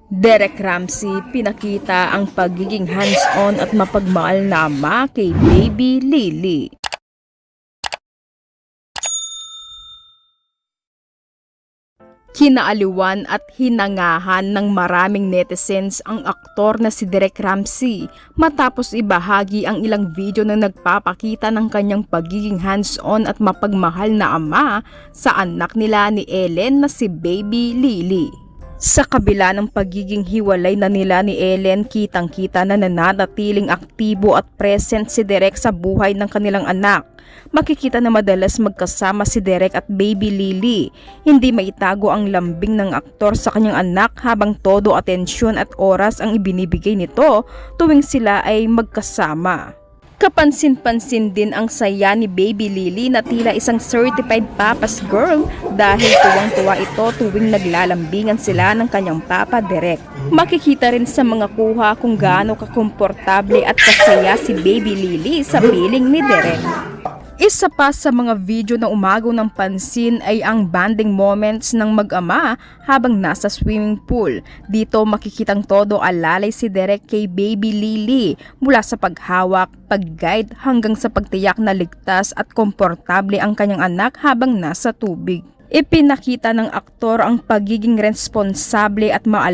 Derek Ramsey pinakita ang pagiging hands-on at mapagmahal na ama kay Baby Lily. Kinaaliwan at hinangahan ng maraming netizens ang aktor na si Derek Ramsey matapos ibahagi ang ilang video na nagpapakita ng kanyang pagiging hands-on at mapagmahal na ama sa anak nila ni Ellen na si Baby Lily. Sa kabila ng pagiging hiwalay na nila ni Ellen, kitang-kita na nananatiling aktibo at present si Derek sa buhay ng kanilang anak. Makikita na madalas magkasama si Derek at Baby Lily. Hindi maitago ang lambing ng aktor sa kanyang anak habang todo atensyon at oras ang ibinibigay nito tuwing sila ay magkasama. Kapansin-pansin din ang saya ni Baby Lily na tila isang certified papa's girl dahil tuwang-tuwa ito tuwing naglalambingan sila ng kanyang papa Derek. Makikita rin sa mga kuha kung gaano kakomportable at kasaya si Baby Lily sa piling ni Derek. Isa pa sa mga video na umagaw ng pansin ay ang bonding moments ng mag-ama habang nasa swimming pool. Dito makikitang todo alalay si Derek kay Baby Lily mula sa paghawak, pag-guide hanggang sa pagtiyak na ligtas at komportable ang kanyang anak habang nasa tubig. Ipinakita ng aktor ang pagiging responsable at maalala